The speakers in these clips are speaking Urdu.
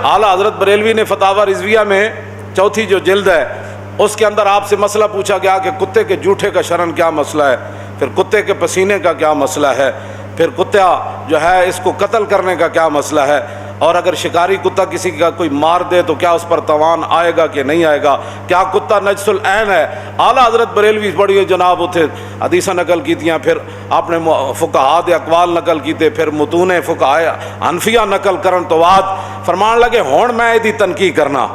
اعلیٰ حضرت بریلوی نے فتاوی رضویہ میں چوتھی جو جلد ہے اس کے اندر آپ سے مسئلہ پوچھا گیا کہ کتے کے جوٹے کا شرعاً کیا مسئلہ ہے، پھر کتے کے پسینے کا کیا مسئلہ ہے، پھر کتا جو ہے اس کو قتل کرنے کا کیا مسئلہ ہے، اور اگر شکاری کتا کسی کا کوئی مار دے تو کیا اس پر تاوان آئے گا کہ نہیں آئے گا، کیا کتا نجس العین ہے۔ اعلیٰ حضرت بریلوی بڑی جناب اتھے حدیثاں نقل کیتیاں، پھر آپ نے فقہاء دے اقوال نقل کیتے، پھر متون فقہاء حنفیہ نقل کرن تو بعد فرمان لگے ہون میں ایدی تنقید کرنا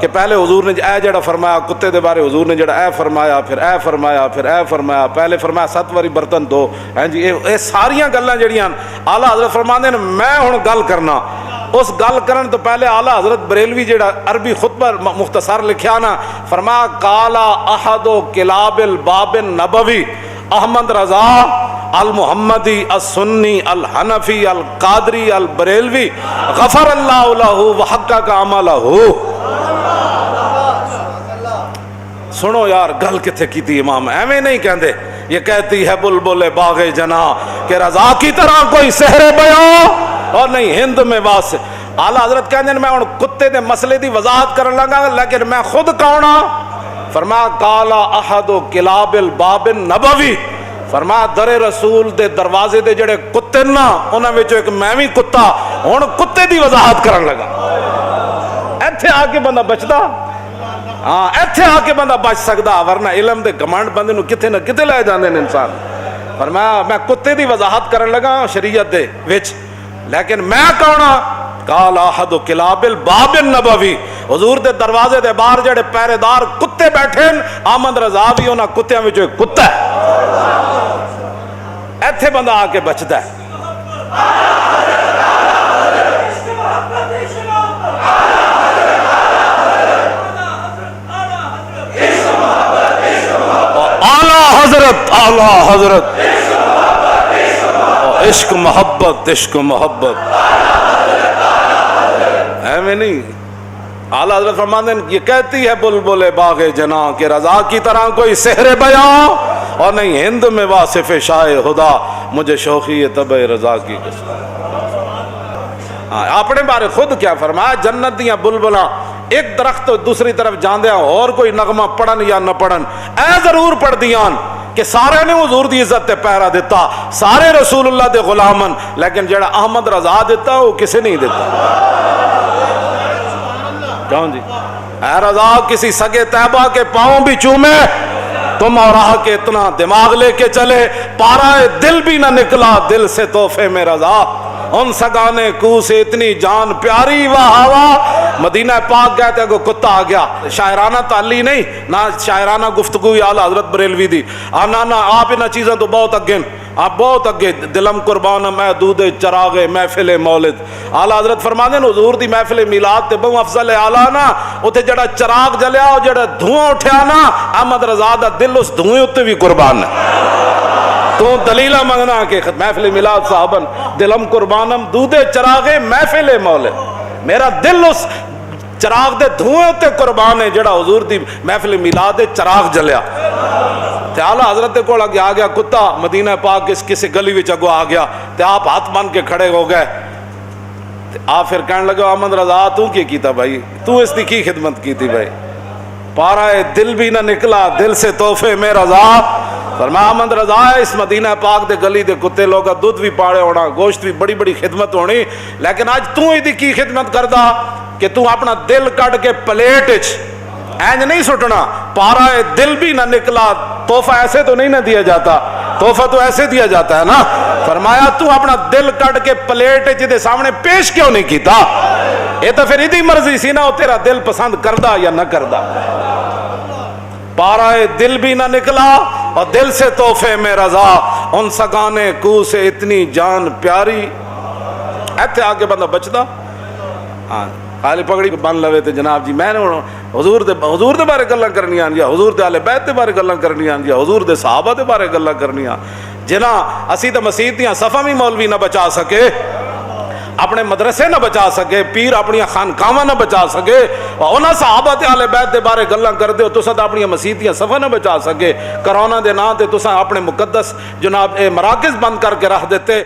کہ پہلے حضور نے اے جڑا فرمایا کتے دے بارے، حضور نے جڑا اے فرمایا، پھر اے فرمایا، پھر اے فرمایا، پہلے فرمایا 7 واری برتن دو، ہیں جی اے ساریاں گلاں جڑیاں اعلیٰ حضرت فرماندے نے میں ہن گل کرنا، اس گل کرن تو پہلے اعلیٰ حضرت بریلوی جڑا عربی خطبہ مختصر لکھیا نا، فرمایا قالا احد کلاب الباب النبوی احمد رضا المحمدی السنی الحنفی القادری البریلوی غفر اللہ لہ وحقق عملہ۔ سنو یار گل کتھے کی تھی امام، ایویں نہیں کہندے، یہ کہتی ہے بلبل باغ جنا کہ رضا کی طرح کوئی سحر بیان اور نہیں ہند میں واس۔ اعلیٰ حضرت کہندے میں ہن کتے دے مسئلے دی وضاحت کرن لگا لیکن میں خود کون ہاں؟ فرمایا قالا احد کلاب الباب النبوی، فرمایا در رسول دے دروازے دے جڑے کتے نا انہاں وچوں ایک میں وی کتا، ہن کتے دی وضاحت کرن لگا۔ ایتھے آ کے بندہ بچدا، ہاں ایتھے آ کے بندہ بچ سکدا، ورنہ علم دے گمانڈ بندے نو کتے نہ کتے لے جاندے نے انسان۔ فرمایا میں کتے دی وضاحت کرن لگا شریعت دے وچ، لیکن میں کون ہاں؟ قال احد کلاب الباب النبوی، حضور دے دروازے دے باہر جڑے پہرے دار کتے بیٹھے احمد رضا بھی انہاں کتیاں وچوں ایک کتا ہے۔ ایتھے بندہ آ کے بچدا ہے۔ اعلیٰ حضرت عشق محبت، عشق محبت ایویں نہیں۔ اعلیٰ حضرت فرماتے ہیں یہ کہتی ہے بلبل باغ جنا کہ رضا کی طرح کوئی سحر بیان اور نہیں ہند میں واصف شاہ خدا، مجھے شوقی طبع رضا کی قسم۔ اپنے بارے خود کیا فرمایا، جنت دیاں بلبلاں ایک درخت تو دوسری طرف جاندیاں اور کوئی نغمہ پڑھن یا نہ پڑھن اے ضرور پڑھ دیاں کہ سارے نے حضور دی عزت تے پہرا دیتا، سارے رسول اللہ دے غلامن، لیکن جڑا احمد رضا دیتا وہ کسے نہیں دیتا۔ کون جی؟ اے رضا کسی سگے طیبہ کے پاؤں بھی چومے تم اور راہ کے اتنا دماغ لے کے چلے، پارا دل بھی نہ نکلا دل سے تحفے میں رضا، ان سگانے کو سے اتنی جان پیاری واہ واہ۔ مدینہ پاک گئے تھے کو کتا آ گیا، شاعرانہ تعلی نہیں نہ شاعرانہ گفتگو اعلیٰ حضرت بریلوی دی، نہ آپ انہاں چیزیں تو بہت اگے، آپ بہت اگے، دلم قربان میں دودھ چراغ محفل مولد۔ اعلیٰ حضرت فرماندے ہیں حضور دی محفل میلاد تے بہت افضل اعلیٰ نا، اتھے جڑا چراغ جلیا اور جڑا دھواں اٹھیا نا، احمد رضا دا دل اس دھوئیں اتے بھی قربان ہے۔ تو دلیلہ منگنا کہ محفل میلاد صاحبن دلم قربانم دودھ چراغ محفل مولد، میرا دل اس چراغ دے دھوئیں تے قربان ہے جڑا حضور دی محفل میلاد چراغ جلیا۔ تے اعلیٰ حضرت کو لگ آ گیا کتا مدینہ پاک کسی گلی وچ اگو آ گیا تے آپ ہاتھ بن کے کھڑے ہو گئے، آپ پھر کہنے لگے احمد رضا تو کی کیتا بھائی، تو اس دی کی خدمت کی تھی بھائی، پارا دل بھی نہ نکلا دل سے تحفے میں رضا۔ فرمایا احمد رضا ہے اس مدینہ پاک دے گلی دے کتے لوگا دودھ بھی پاڑے ہونا، گوشت بھی بڑی بڑی خدمت ہونی، لیکن آج تو ہی دی کی خدمت کردا کہ تو اپنا دل کٹ کے پلیٹ اینج نہیں سٹنا، پارا دل بھی نہ نکلا، تحفہ ایسے تو نہیں نہ دیا جاتا، تحفہ تو ایسے دیا جاتا ہے نا۔ فرمایا تو اپنا دل کٹ کے پلیٹ جدے سامنے پیش کیوں نہیں کیتا، یہ تو پھر ادھی مرضی سی نا وہ تیرا دل پسند کردہ یا نہ کردہ۔ پارا دل بھی نہ نکلا اور دل سے تحفے میں رضا، ان سگانے کو سے اتنی جان پیاری۔ ایتھے آگے بندہ بچدا، ہاں خالی پگڑی بن لوے تے جناب جی میں نے حضور دے بارے گلاں کرنیاں یا حضور دے اہل بیت دے بارے گلاں کرنیاں یا حضور دے صحابہ دے بارے گلاں کرنیاں، جنہاں اسی تے مسجد دیاں صفاں بھی مولوی نہ بچا سکے، اپنے مدرسے نہ بچا سکے، پیر اپنی خانقاواں نہ بچا سکے، انہاں صحابہ تے اہل بیت دے بارے گلاں کردے ہو تساں اپنی مسجدیاں صفاں نہ بچا سکے، کرونا دے نام تے تساں اپنے مقدس جناب مراکز بند کر کے رکھ دیتے۔